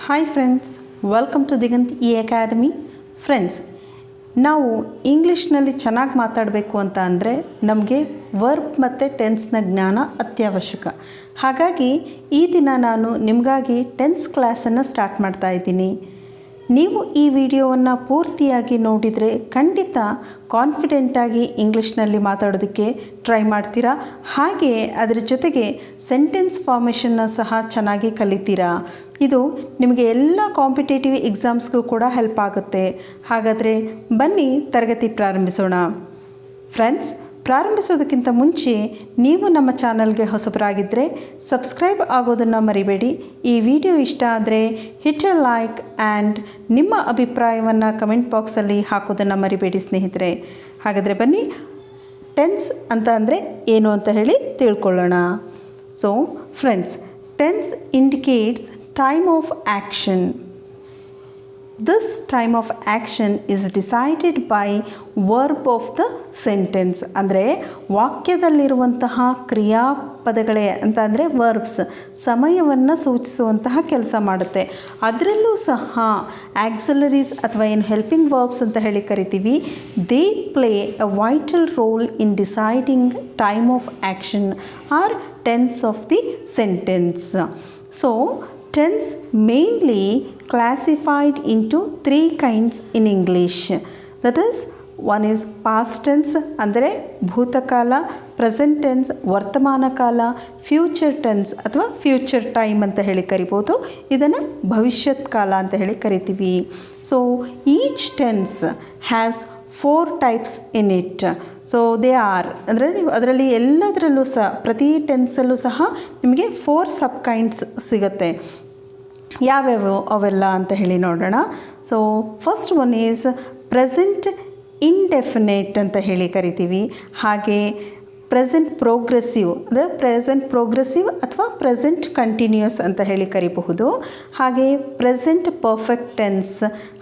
Hi friends, welcome to Digant E academy. Friends, ನಾವು ಇಂಗ್ಲೀಷ್ನಲ್ಲಿ ಚೆನ್ನಾಗಿ ಮಾತಾಡಬೇಕು ಅಂತ ಅಂದರೆ ನಮಗೆ ವರ್ಬ್ ಮತ್ತು ಟೆನ್ಸ್ನ ಜ್ಞಾನ ಅತ್ಯವಶ್ಯಕ. ಹಾಗಾಗಿ ಈ ದಿನ ನಾನು ನಿಮಗಾಗಿ ಟೆನ್ಸ್ ಕ್ಲಾಸನ್ನು ಸ್ಟಾರ್ಟ್ ಮಾಡ್ತಾ ಇದ್ದೀನಿ. ನೀವು ಈ ವಿಡಿಯೋವನ್ನು ಪೂರ್ತಿಯಾಗಿ ನೋಡಿದರೆ ಖಂಡಿತ ಕಾನ್ಫಿಡೆಂಟಾಗಿ ಇಂಗ್ಲೀಷ್ನಲ್ಲಿ ಮಾತಾಡೋದಕ್ಕೆ ಟ್ರೈ ಮಾಡ್ತೀರಾ. ಹಾಗೆ ಅದರ ಜೊತೆಗೆ ಸೆಂಟೆನ್ಸ್ ಫಾರ್ಮೇಷನ್ನ ಸಹ ಚೆನ್ನಾಗಿ ಕಲಿತೀರಾ. ಇದು ನಿಮಗೆ ಎಲ್ಲ ಕಾಂಪಿಟೇಟಿವ್ ಎಕ್ಸಾಮ್ಸ್ಗೂ ಕೂಡ ಹೆಲ್ಪ್ ಆಗುತ್ತೆ. ಹಾಗಾದರೆ ಬನ್ನಿ ತರಗತಿ ಪ್ರಾರಂಭಿಸೋಣ. ಫ್ರೆಂಡ್ಸ್, ಪ್ರಾರಂಭಿಸೋದಕ್ಕಿಂತ ಮುಂಚೆ ನೀವು ನಮ್ಮ ಚಾನಲ್ಗೆ ಹೊಸಬರಾಗಿದ್ದರೆ ಸಬ್ಸ್ಕ್ರೈಬ್ ಆಗೋದನ್ನು ಮರಿಬೇಡಿ. ಈ ವಿಡಿಯೋ ಇಷ್ಟ ಆದರೆ ಹಿಟ್ ಎ ಲೈಕ್ ಆ್ಯಂಡ್ ನಿಮ್ಮ ಅಭಿಪ್ರಾಯವನ್ನು ಕಮೆಂಟ್ ಬಾಕ್ಸಲ್ಲಿ ಹಾಕೋದನ್ನು ಮರಿಬೇಡಿ ಸ್ನೇಹಿತರೆ. ಹಾಗಾದರೆ ಬನ್ನಿ ಟೆನ್ಸ್ ಅಂತ ಅಂದರೆ ಏನು ಅಂತ ಹೇಳಿ ತಿಳ್ಕೊಳ್ಳೋಣ. So friends, tense indicates time of action. This time of action is decided by verb of the sentence. ಅಂದರೆ ವಾಕ್ಯದಲ್ಲಿರುವಂತಹ ಕ್ರಿಯಾಪದಗಳೇ ಅಂತ ಅಂದರೆ ವರ್ಬ್ಸ್ ಸಮಯವನ್ನು ಸೂಚಿಸುವಂತಹ ಕೆಲಸ ಮಾಡುತ್ತೆ. ಅದರಲ್ಲೂ ಸಹ ಆಕ್ಸಿಲರೀಸ್ ಅಥವಾ ಏನು ಹೆಲ್ಪಿಂಗ್ ವರ್ಬ್ಸ್ ಅಂತ ಹೇಳಿ ಕರಿತೀವಿ. They play a vital role in deciding time of action or tense of the sentence. So tense mainly classified into three kinds in English. That is, one is past tense ಅಂದರೆ ಭೂತಕಾಲ, present tense ವರ್ತಮಾನ ಕಾಲ, future tense ಅಥವಾ future time ಅಂತ ಹೇಳಿ ಕರಿಬೋದು. ಇದನ್ನು ಭವಿಷ್ಯತ್ ಕಾಲ ಅಂತ ಹೇಳಿ ಕರಿತೀವಿ. So each tense has 4 types in it. So they are ಅಂದರೆ ನೀವು ಅದರಲ್ಲಿ ಎಲ್ಲದರಲ್ಲೂ ಸಹ ಪ್ರತಿ ಟೆನ್ಸಲ್ಲೂ ಸಹ ನಿಮಗೆ 4 ಸಬ್ ಕೈಂಡ್ಸ್ ಸಿಗುತ್ತೆ. ಯಾವ್ಯಾವು ಅವೆಲ್ಲ ಅಂತ ಹೇಳಿ ನೋಡೋಣ. So first one is present indefinite ಅಂತ ಹೇಳಿ ಕರಿತೀವಿ. ಹಾಗೆ ಪ್ರೆಸೆಂಟ್ ಪ್ರೋಗ್ರೆಸಿವ್ ಅಂದರೆ ಪ್ರೆಸೆಂಟ್ ಪ್ರೋಗ್ರೆಸಿವ್ ಅಥವಾ ಪ್ರೆಸೆಂಟ್ ಕಂಟಿನ್ಯೂಸ್ ಅಂತ ಹೇಳಿ ಕರಿಬಹುದು. ಹಾಗೆ ಪ್ರೆಸೆಂಟ್ ಪರ್ಫೆಕ್ಟ್ ಟೆನ್ಸ್,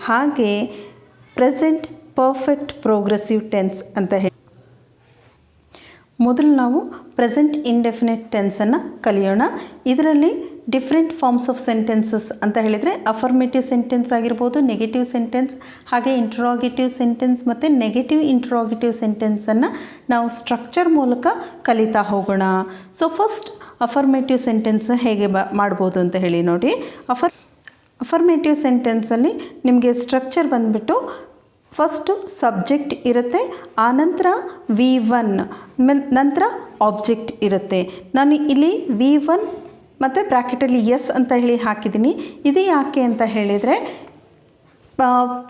ಹಾಗೆ ಪ್ರೆಸೆಂಟ್ ಪರ್ಫೆಕ್ಟ್ ಪ್ರೋಗ್ರೆಸಿವ್ ಟೆನ್ಸ್ ಅಂತ ಹೇಳಿ. ಮೊದಲು ನಾವು ಪ್ರೆಸೆಂಟ್ ಇಂಡೆಫಿನೆಟ್ ಟೆನ್ಸನ್ನು ಕಲಿಯೋಣ. ಇದರಲ್ಲಿ ಡಿಫ್ರೆಂಟ್ ಫಾರ್ಮ್ಸ್ ಆಫ್ ಸೆಂಟೆನ್ಸಸ್ ಅಂತ ಹೇಳಿದರೆ ಅಫರ್ಮೇಟಿವ್ ಸೆಂಟೆನ್ಸ್ ಆಗಿರ್ಬೋದು, ನೆಗೆಟಿವ್ ಸೆಂಟೆನ್ಸ್, ಹಾಗೆ ಇಂಟ್ರಾಗೇಟಿವ್ ಸೆಂಟೆನ್ಸ್ ಮತ್ತು ನೆಗೆಟಿವ್ ಇಂಟ್ರಾಗೇಟಿವ್ ಸೆಂಟೆನ್ಸನ್ನು ನಾವು ಸ್ಟ್ರಕ್ಚರ್ ಮೂಲಕ ಕಲಿತಾ ಹೋಗೋಣ. ಸೊ ಫಸ್ಟ್ ಅಫರ್ಮೇಟಿವ್ ಸೆಂಟೆನ್ಸ್ ಹೇಗೆ ಮಾಡ್ಬೋದು ಅಂತ ಹೇಳಿ ನೋಡಿ. ಅಫರ್ಮೇಟಿವ್ ಸೆಂಟೆನ್ಸಲ್ಲಿ ನಿಮಗೆ ಸ್ಟ್ರಕ್ಚರ್ ಬಂದುಬಿಟ್ಟು ಫಸ್ಟು ಸಬ್ಜೆಕ್ಟ್ ಇರುತ್ತೆ, ಆನಂತರ V1 ನಂತರ ಆಬ್ಜೆಕ್ಟ್ ಇರುತ್ತೆ. ನಾನು ಇಲ್ಲಿ V1 ಮತ್ತು ಬ್ರ್ಯಾಕೆಟಲ್ಲಿ ಎಸ್ ಅಂತ ಹೇಳಿ ಹಾಕಿದ್ದೀನಿ. ಇದು ಯಾಕೆ ಅಂತ ಹೇಳಿದರೆ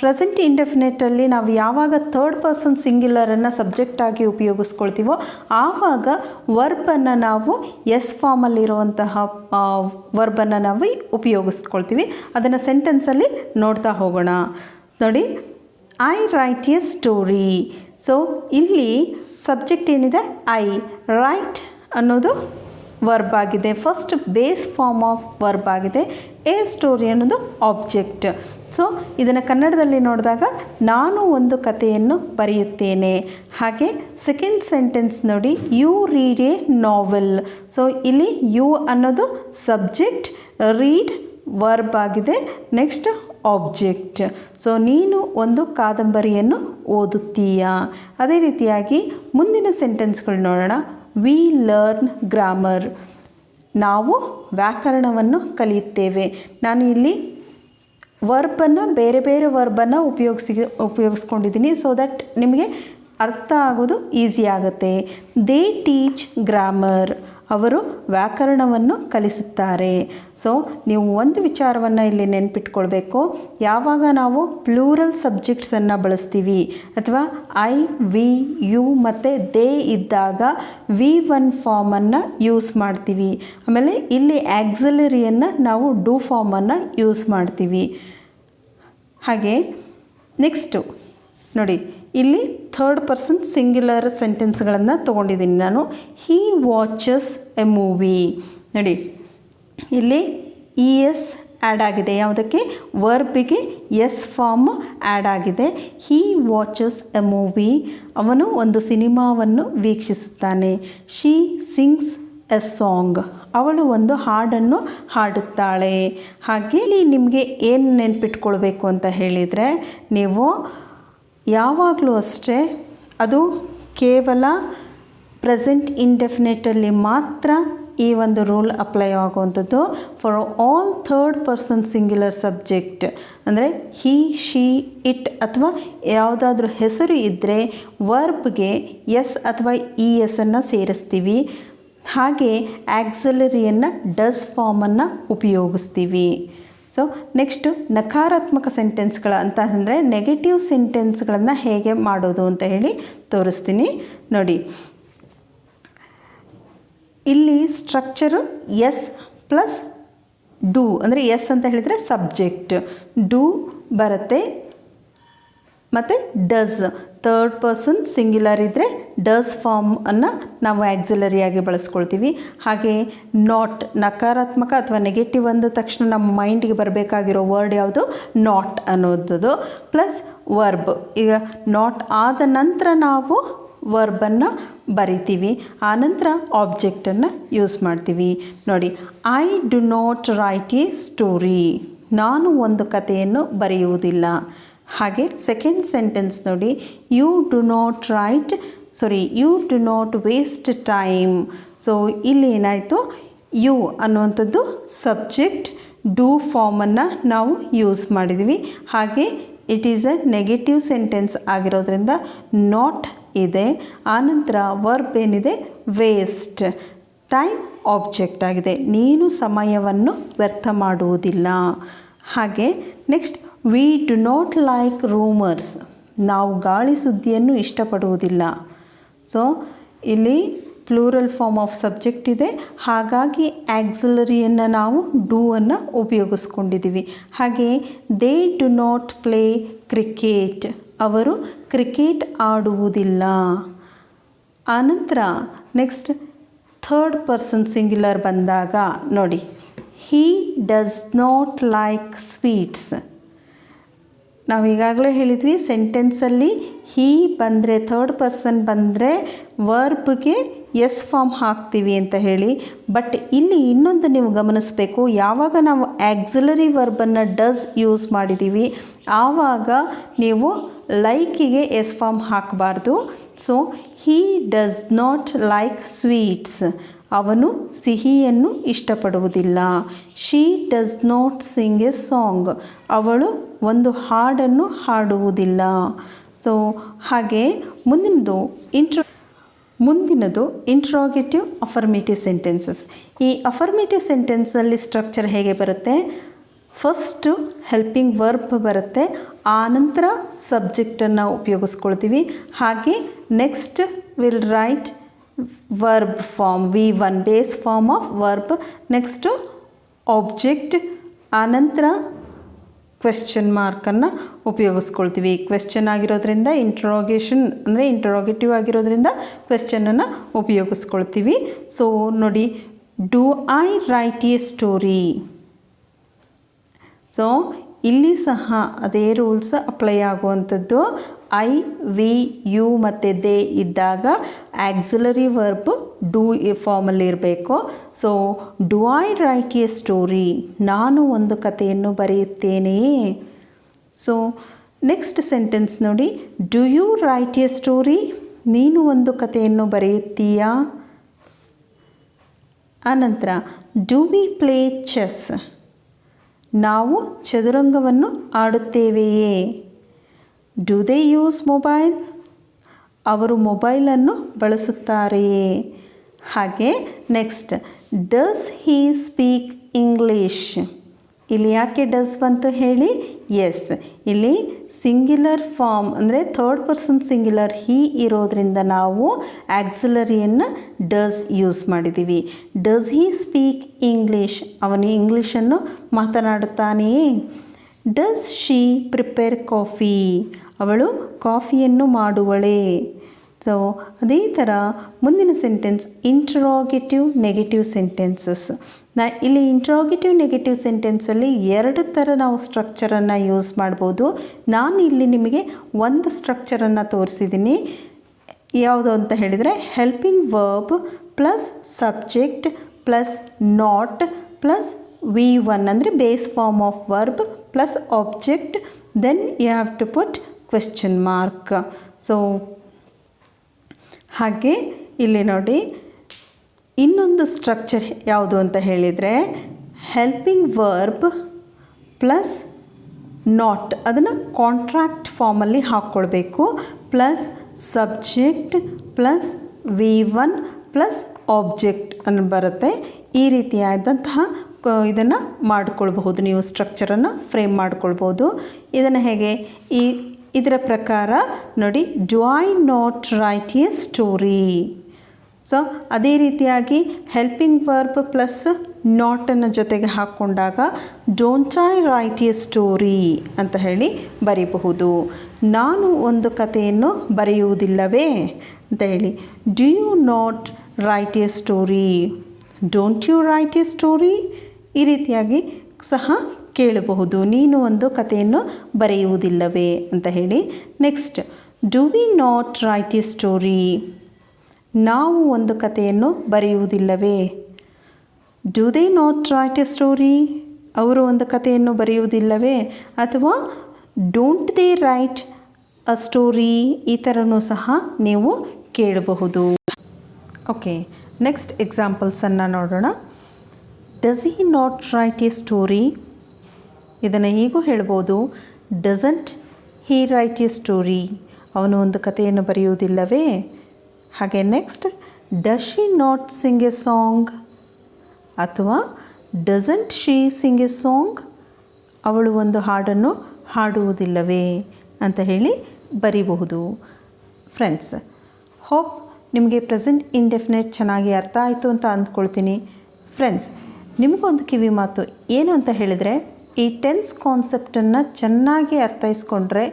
ಪ್ರೆಸೆಂಟ್ ಇಂಡೆಫಿನೆಟಲ್ಲಿ ನಾವು ಯಾವಾಗ ಥರ್ಡ್ ಪರ್ಸನ್ ಸಿಂಗ್ಯುಲರನ್ನು ಸಬ್ಜೆಕ್ಟಾಗಿ ಉಪಯೋಗಿಸ್ಕೊಳ್ತೀವೋ ಆವಾಗ ವರ್ಬನ್ನು ನಾವು ಎಸ್ ಫಾರ್ಮಲ್ಲಿರುವಂತಹ ವರ್ಬನ್ನು ನಾವು ಉಪಯೋಗಿಸ್ಕೊಳ್ತೀವಿ. ಅದನ್ನು ಸೆಂಟೆನ್ಸಲ್ಲಿ ನೋಡ್ತಾ ಹೋಗೋಣ. ನೋಡಿ, I write a story. So ಇಲ್ಲಿ ಸಬ್ಜೆಕ್ಟ್ ಏನಿದೆ ಐ, ರೈಟ್ ಅನ್ನೋದು ವರ್ಬ್ ಆಗಿದೆ, first base form of verb ಆಗಿದೆ. ಎ ಸ್ಟೋರಿ ಅನ್ನೋದು ಆಬ್ಜೆಕ್ಟ್. ಸೊ ಇದನ್ನು ಕನ್ನಡದಲ್ಲಿ ನೋಡಿದಾಗ ನಾನು ಒಂದು ಕಥೆಯನ್ನು ಬರೆಯುತ್ತೇನೆ. ಹಾಗೆ ಸೆಕೆಂಡ್ ಸೆಂಟೆನ್ಸ್ ನೋಡಿ, you read a novel. So ಇಲ್ಲಿ ಯು ಅನ್ನೋದು ಸಬ್ಜೆಕ್ಟ್, ರೀಡ್ ವರ್ಬ್ ಆಗಿದೆ, ನೆಕ್ಸ್ಟ್ ಆಬ್ಜೆಕ್ಟ್. ಸೊ ನೀನು ಒಂದು ಕಾದಂಬರಿಯನ್ನು ಓದುತ್ತೀಯಾ. ಅದೇ ರೀತಿಯಾಗಿ ಮುಂದಿನ ಸೆಂಟೆನ್ಸ್ಗಳು ನೋಡೋಣ. We learn grammar. ನಾವು ವ್ಯಾಕರಣವನ್ನು ಕಲಿಯುತ್ತೇವೆ. ನಾನು ಇಲ್ಲಿ ವರ್ಬನ್ನು ಬೇರೆ ಬೇರೆ ವರ್ಬನ್ನು ಉಪಯೋಗಿಸ್ಕೊಂಡಿದ್ದೀನಿ ಸೊ ದಟ್ ನಿಮಗೆ ಅರ್ಥ ಆಗೋದು ಈಸಿ ಆಗುತ್ತೆ. They teach grammar. ಅವರು ವ್ಯಾಕರಣವನ್ನು ಕಲಿಸುತ್ತಾರೆ. ಸೊ ನೀವು ಒಂದು ವಿಚಾರವನ್ನು ಇಲ್ಲಿ ನೆನ್ಪಿಟ್ಕೊಳ್ಬೇಕು. ಯಾವಾಗ ನಾವು ಪ್ಲೂರಲ್ ಸಬ್ಜೆಕ್ಟ್ಸನ್ನು ಬಳಸ್ತೀವಿ ಅಥವಾ ಐ, ವಿ, ಯು ಮತ್ತು ದೇ ಇದ್ದಾಗ V1 ಫಾರ್ಮನ್ನು ಯೂಸ್ ಮಾಡ್ತೀವಿ. ಆಮೇಲೆ ಇಲ್ಲಿ ಆಕ್ಸಿಲರಿಯನ್ನು ನಾವು ಡೂ ಫಾರ್ಮನ್ನು ಯೂಸ್ ಮಾಡ್ತೀವಿ. ಹಾಗೆ ನೆಕ್ಸ್ಟು ನೋಡಿ, ಇಲ್ಲಿ ಥರ್ಡ್ ಪರ್ಸನ್ ಸಿಂಗ್ಯುಲರ್ ಸೆಂಟೆನ್ಸ್ಗಳನ್ನು ತೊಗೊಂಡಿದ್ದೀನಿ ನಾನು. ಹೀ ವಾಚಸ್ ಎ ಮೂವಿ. ನೋಡಿ, ಇಲ್ಲಿ ಇ ಎಸ್ ಆ್ಯಡ್ ಆಗಿದೆ. ಯಾವುದಕ್ಕೆ? ವರ್ಬಿಗೆ ಎಸ್ ಫಾರ್ಮ್ ಆ್ಯಡ್ ಆಗಿದೆ. He watches a movie. ಅವನು ಒಂದು ಸಿನಿಮಾವನ್ನು ವೀಕ್ಷಿಸುತ್ತಾನೆ. She sings a song. ಅವಳು ಒಂದು ಹಾಡನ್ನು ಹಾಡುತ್ತಾಳೆ. ಹಾಗೆ ಇಲ್ಲಿ ನಿಮಗೆ ಏನು ನೆನಪಿಟ್ಕೊಳ್ಬೇಕು ಅಂತ ಹೇಳಿದರೆ, ನೀವು ಯಾವಾಗಲೂ ಅಷ್ಟೇ ಅದು ಕೇವಲ ಪ್ರೆಸೆಂಟ್ ಇಂಡೆಫಿನೆಟಲ್ಲಿ ಮಾತ್ರ ಈ ಒಂದು ರೂಲ್ ಅಪ್ಲೈ ಆಗುವಂಥದ್ದು. For all third person singular subject ಅಂದರೆ ಹಿ, ಶಿ, ಇಟ್ ಅಥವಾ ಯಾವುದಾದ್ರೂ ಹೆಸರು ಇದ್ದರೆ ವರ್ಬ್ಗೆ ಎಸ್ ಅಥವಾ ಇ ಎಸ್ ಅನ್ನು ಸೇರಿಸ್ತೀವಿ. ಹಾಗೆ ಆಕ್ಸಿಲರಿಯನ್ನು ಡಸ್ ಫಾರ್ಮನ್ನು ಉಪಯೋಗಿಸ್ತೀವಿ. ಸೊ ನೆಕ್ಸ್ಟು ನಕಾರಾತ್ಮಕ ಸೆಂಟೆನ್ಸ್ಗಳ ಅಂತ ಅಂದರೆ ನೆಗೆಟಿವ್ ಸೆಂಟೆನ್ಸ್ಗಳನ್ನು ಹೇಗೆ ಮಾಡೋದು ಅಂತ ಹೇಳಿ ತೋರಿಸ್ತೀನಿ ನೋಡಿ. ಇಲ್ಲಿ ಸ್ಟ್ರಕ್ಚರು ಎಸ್ ಪ್ಲಸ್ ಡೂ ಅಂದರೆ ಎಸ್ ಅಂತ ಹೇಳಿದರೆ ಸಬ್ಜೆಕ್ಟ್, ಡೂ ಬರುತ್ತೆ ಮತ್ತು ಡಸ್ ಥರ್ಡ್ ಪರ್ಸನ್ ಸಿಂಗ್ಯುಲರ್ ಇದ್ದರೆ ಡಸ್ ಫಾರ್ಮನ್ನು ನಾವು ಆಕ್ಸಿಲರಿಯಾಗಿ ಬಳಸ್ಕೊಳ್ತೀವಿ. ಹಾಗೆ ನಾಟ್ ನಕಾರಾತ್ಮಕ ಅಥವಾ ನೆಗೆಟಿವ್ ಅಂದ ತಕ್ಷಣ ನಮ್ಮ ಮೈಂಡಿಗೆ ಬರಬೇಕಾಗಿರೋ ವರ್ಡ್ ಯಾವುದು? ನಾಟ್ ಅನ್ನೋದು ಪ್ಲಸ್ ವರ್ಬ್. ಈಗ ನಾಟ್ ಆದ ನಂತರ ನಾವು ವರ್ಬನ್ನು ಬರಿತೀವಿ, ಆನಂತರ ಆಬ್ಜೆಕ್ಟನ್ನು ಯೂಸ್ ಮಾಡ್ತೀವಿ. ನೋಡಿ, I do not write a story. ನಾನು ಒಂದು ಕಥೆಯನ್ನು ಬರೆಯುವುದಿಲ್ಲ. ಹಾಗೆ ಸೆಕೆಂಡ್ ಸೆಂಟೆನ್ಸ್ ನೋಡಿ, you do not waste time. So ಇಲ್ಲಿ ಏನಾಯಿತು, ಯು ಅನ್ನುವಂಥದ್ದು ಸಬ್ಜೆಕ್ಟ್, ಡೂ ಫಾರ್ಮನ್ನು ನಾವು ಯೂಸ್ ಮಾಡಿದ್ವಿ. ಹಾಗೆ it is A negative sentence ಆಗಿರೋದ್ರಿಂದ ನಾಟ್ ಇದೆ. ಆನಂತರ ವರ್ಬ್ ಏನಿದೆ? ವೇಸ್ಟ್. ಟೈಮ್ ಆಬ್ಜೆಕ್ಟ್ ಆಗಿದೆ, ನೀನು ಸಮಯವನ್ನು ವ್ಯರ್ಥ ಮಾಡುವುದಿಲ್ಲ. ಹಾಗೆ next, we do not like rumours. ನಾವು ಗಾಳಿ ಸುದ್ದಿಯನ್ನು ಇಷ್ಟಪಡುವುದಿಲ್ಲ. ಸೊ ಇಲ್ಲಿ ಪ್ಲೂರಲ್ ಫಾರ್ಮ್ ಆಫ್ ಸಬ್ಜೆಕ್ಟ್ ಇದೆ, ಹಾಗಾಗಿ ಆಕ್ಸಿಲರಿಯನ್ನು ನಾವು ಡೂ ಅನ್ನು ಉಪಯೋಗಿಸ್ಕೊಂಡಿದ್ದೀವಿ. ಹಾಗೆ they do not play cricket. ಅವರು ಕ್ರಿಕೆಟ್ ಆಡುವುದಿಲ್ಲ. ಆನಂತರ ನೆಕ್ಸ್ಟ್ ಥರ್ಡ್ ಪರ್ಸನ್ ಸಿಂಗ್ಯುಲರ್ ಬಂದಾಗ ನೋಡಿ, he does not like sweets. ನಾವು ಈಗಾಗಲೇ ಹೇಳಿದ್ವಿ, ಸೆಂಟೆನ್ಸಲ್ಲಿ ಹೀ ಬಂದರೆ ಥರ್ಡ್ ಪರ್ಸನ್ ಬಂದರೆ ವರ್ಬ್ಗೆ ಎಸ್ ಫಾರ್ಮ್ ಹಾಕ್ತೀವಿ ಅಂತ ಹೇಳಿ. ಬಟ್ ಇಲ್ಲಿ ಇನ್ನೊಂದು ನೀವು ಗಮನಿಸಬೇಕು, ಯಾವಾಗ ನಾವು ಆಕ್ಸಿಲರಿ ವರ್ಬನ್ನು ಡಸ್ ಯೂಸ್ ಮಾಡಿದ್ದೀವಿ ಆವಾಗ ನೀವು ಲೈಕಿಗೆ ಎಸ್ ಫಾರ್ಮ್ ಹಾಕಬಾರ್ದು. So he does not like sweets. ಅವನು ಸಿಹಿಯನ್ನು ಇಷ್ಟಪಡುವುದಿಲ್ಲ. She does not sing a song. ಅವಳು ಒಂದು ಹಾಡನ್ನು ಹಾಡುವುದಿಲ್ಲ. ಸೊ ಹಾಗೆ ಮುಂದಿನದು ಇಂಟ್ರಾಗೇಟಿವ್ ಅಫರ್ಮೇಟಿವ್ ಸೆಂಟೆನ್ಸಸ್. ಈ ಅಫರ್ಮೇಟಿವ್ ಸೆಂಟೆನ್ಸಲ್ಲಿ ಸ್ಟ್ರಕ್ಚರ್ ಹೇಗೆ ಬರುತ್ತೆ? ಫಸ್ಟು ಹೆಲ್ಪಿಂಗ್ ವರ್ಬ್ ಬರುತ್ತೆ, ಆನಂತರ ಸಬ್ಜೆಕ್ಟನ್ನು ಉಪಯೋಗಿಸ್ಕೊಳ್ತೀವಿ. ಹಾಗೆ next will write verb form V1 base form of verb. Next object, ಆನಂತರ ಕ್ವೆಶ್ಚನ್ ಮಾರ್ಕನ್ನು ಉಪಯೋಗಿಸ್ಕೊಳ್ತೀವಿ. ಕ್ವೆಶ್ಚನ್ ಆಗಿರೋದ್ರಿಂದ ಇಂಟ್ರೋಗೇಷನ್ ಅಂದರೆ ಇಂಟ್ರೋಗೇಟಿವ್ ಆಗಿರೋದ್ರಿಂದ ಕ್ವೆಶ್ಚನನ್ನು ಉಪಯೋಗಿಸ್ಕೊಳ್ತೀವಿ. ಸೊ ನೋಡಿ, do I write a story. So ಇಲ್ಲಿ ಸಹ ಅದೇ ರೂಲ್ಸ್ ಅಪ್ಲೈ ಆಗುವಂಥದ್ದು. ಐ, ವಿ, ಯು ಮತ್ತು ದೇ ಇದ್ದಾಗ ಆಕ್ಸಿಲರಿ ವರ್ಬ್ ಡೂ ಫಾರ್ಮಲ್ಲಿ ಇರಬೇಕು. So do I write a story. ನಾನು ಒಂದು ಕಥೆಯನ್ನು ಬರೆಯುತ್ತೇನೆಯೇ. ಸೊ ನೆಕ್ಸ್ಟ್ ಸೆಂಟೆನ್ಸ್ ನೋಡಿ, do you write a story. ನೀನು ಒಂದು ಕಥೆಯನ್ನು ಬರೆಯುತ್ತೀಯಾ. ಆನಂತರ ಡು ವಿ ಪ್ಲೇ ಚೆಸ್. ನಾವು ಚದುರಂಗವನ್ನು ಆಡುತ್ತೇವೆಯೇ. Do they use mobile. ಅವರು ಮೊಬೈಲನ್ನು ಬಳಸುತ್ತಾರೆಯೇ. ಹಾಗೆ next, does he speak English. ಇಲ್ಲಿ ಯಾಕೆ ಡಸ್ ಬಂತು ಹೇಳಿ? ಎಸ್, ಇಲ್ಲಿ ಸಿಂಗ್ಯುಲರ್ ಫಾರ್ಮ್ ಅಂದರೆ ಥರ್ಡ್ ಪರ್ಸನ್ ಸಿಂಗ್ಯುಲರ್ ಹೀ ಇರೋದ್ರಿಂದ ನಾವು ಆಕ್ಸಿಲರಿಯನ್ನು ಡಸ್ ಯೂಸ್ ಮಾಡಿದ್ದೀವಿ. Does he speak English. ಅವನು ಇಂಗ್ಲೀಷನ್ನು ಮಾತನಾಡುತ್ತಾನೆಯೇ. Does she prepare coffee. ಅವಳು ಕಾಫಿಯನ್ನು ಮಾಡುವಳೇ. ಸೊ ಅದೇ ಥರ ಮುಂದಿನ ಸೆಂಟೆನ್ಸ್ ಇಂಟ್ರಾಗೇಟಿವ್ ನೆಗೆಟಿವ್ ಸೆಂಟೆನ್ಸಸ್. ಇಲ್ಲಿ ಇಂಟ್ರಾಗೇಟಿವ್ ನೆಗೆಟಿವ್ ಸೆಂಟೆನ್ಸಲ್ಲಿ ಎರಡು ಥರ ನಾವು ಸ್ಟ್ರಕ್ಚರನ್ನು ಯೂಸ್ ಮಾಡ್ಬೋದು. ನಾನು ಇಲ್ಲಿ ನಿಮಗೆ ಒಂದು ಸ್ಟ್ರಕ್ಚರನ್ನು ತೋರಿಸಿದ್ದೀನಿ. ಯಾವುದು ಅಂತ ಹೇಳಿದರೆ helping verb plus subject plus not plus V1 ಅಂದರೆ base form of verb plus object, then you have to put question mark. So ಹಾಗೆ ಇಲ್ಲಿ ನೋಡಿ ಇನ್ನೊಂದು ಸ್ಟ್ರಕ್ಚರ್ ಯಾವುದು ಅಂತ ಹೇಳಿದರೆ ಹೆಲ್ಪಿಂಗ್ ವರ್ಬ್ ಪ್ಲಸ್ ನಾಟ್ ಅದನ್ನು ಕಾಂಟ್ರಾಕ್ಟ್ ಫಾರ್ಮಲ್ಲಿ ಹಾಕ್ಕೊಳ್ಬೇಕು, plus subject plus V1 plus object ಅನ್ನು ಬರುತ್ತೆ. ಈ ರೀತಿಯಾದಂತಹ ಇದನ್ನು ಮಾಡಿಕೊಳ್ಬಹುದು, ನೀವು ಸ್ಟ್ರಕ್ಚರನ್ನು ಫ್ರೇಮ್ ಮಾಡಿಕೊಳ್ಬೋದು. ಇದನ್ನು ಹೇಗೆ ಇದರ ಪ್ರಕಾರ ನೋಡಿ, do I not write a story. So ಅದೇ ರೀತಿಯಾಗಿ ಹೆಲ್ಪಿಂಗ್ ವರ್ಬ್ ಪ್ಲಸ್ ನಾಟನ್ನು ಜೊತೆಗೆ ಹಾಕ್ಕೊಂಡಾಗ don't I write a story ಅಂತ ಹೇಳಿ ಬರೀಬಹುದು. ನಾನು ಒಂದು ಕಥೆಯನ್ನು ಬರೆಯುವುದಿಲ್ಲವೇ ಅಂತ ಹೇಳಿ, do you not write a story, don't you write a story, ಈ ರೀತಿಯಾಗಿ ಸಹ ಕೇಳಬಹುದು, ನೀನು ಒಂದು ಕಥೆಯನ್ನು ಬರೆಯುವುದಿಲ್ಲವೇ ಅಂತ ಹೇಳಿ. Next, do we not write a story, ನಾವು ಒಂದು ಕಥೆಯನ್ನು ಬರೆಯುವುದಿಲ್ಲವೇ. Do they not write a story, ಅವರು ಒಂದು ಕಥೆಯನ್ನು ಬರೆಯುವುದಿಲ್ಲವೇ, ಅಥವಾ don't they write a story, ಈ ಥರನೂ ಸಹ ನೀವು ಕೇಳಬಹುದು. ಓಕೆ, ನೆಕ್ಸ್ಟ್ ಎಕ್ಸಾಂಪಲ್ಸನ್ನು ನೋಡೋಣ. Does he not write a story, ಇದನ್ನು ಹೀಗೂ ಹೇಳ್ಬೋದು, doesn't he write a story, ಅವನು ಒಂದು ಕಥೆಯನ್ನು ಬರೆಯುವುದಿಲ್ಲವೇ. ಹಾಗೆ next, does she not sing a song, ಅಥವಾ doesn't she Singh a song, ಅವಳು ಒಂದು ಹಾಡನ್ನು ಹಾಡುವುದಿಲ್ಲವೇ ಅಂತ ಹೇಳಿ ಬರೀಬಹುದು. ಫ್ರೆಂಡ್ಸ್, ಹೋಪ್ ನಿಮಗೆ ಪ್ರೆಸೆಂಟ್ ಇಂಡೆಫಿನೆಟ್ ಚೆನ್ನಾಗಿ ಅರ್ಥ ಆಯಿತು ಅಂತ ಅಂದ್ಕೊಳ್ತೀನಿ. ಫ್ರೆಂಡ್ಸ್, ನಿಮಗೊಂದು ಕಿವಿ ಮಾತು ಏನು ಅಂತ ಹೇಳಿದರೆ, ಈ ಟೆನ್ಸ್ ಕಾನ್ಸೆಪ್ಟನ್ನು ಚೆನ್ನಾಗಿ ಅರ್ಥೈಸ್ಕೊಂಡ್ರೆ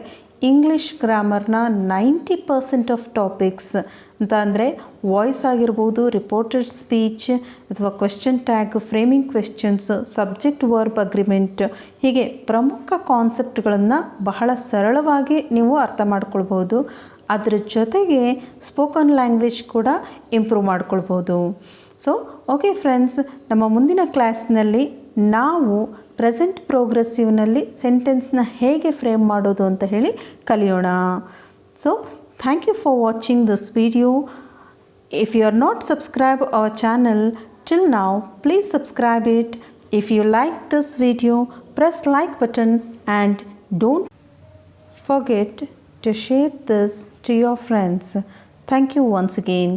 ಇಂಗ್ಲೀಷ್ ಗ್ರಾಮರ್ನ 90% ಆಫ್ ಟಾಪಿಕ್ಸ್ ಅಂತ ಅಂದರೆ ವಾಯ್ಸ್ ಆಗಿರ್ಬೋದು, ರಿಪೋರ್ಟೆಡ್ ಸ್ಪೀಚ್ ಅಥವಾ question tag, framing questions, subject verb agreement, ಹೀಗೆ ಪ್ರಮುಖ ಕಾನ್ಸೆಪ್ಟ್ಗಳನ್ನು ಬಹಳ ಸರಳವಾಗಿ ನೀವು ಅರ್ಥ ಮಾಡ್ಕೊಳ್ಬೋದು. ಅದರ ಜೊತೆಗೆ ಸ್ಪೋಕನ್ ಲ್ಯಾಂಗ್ವೇಜ್ ಕೂಡ ಇಂಪ್ರೂವ್ ಮಾಡ್ಕೊಳ್ಬೋದು. ಸೊ ಓಕೆ ಫ್ರೆಂಡ್ಸ್, ನಮ್ಮ ಮುಂದಿನ ಕ್ಲಾಸ್ನಲ್ಲಿ ನಾವು ಪ್ರೆಸೆಂಟ್ ಪ್ರೋಗ್ರೆಸಿವ್ನಲ್ಲಿ ಸೆಂಟೆನ್ಸ್ನ ಹೇಗೆ ಫ್ರೇಮ್ ಮಾಡೋದು ಅಂತ ಹೇಳಿ ಕಲಿಯೋಣ. So thank you for watching this video. If you are not subscribe our channel till now, please subscribe it. If you like this video, press like button and don't forget to share this to your friends. Thank you once again.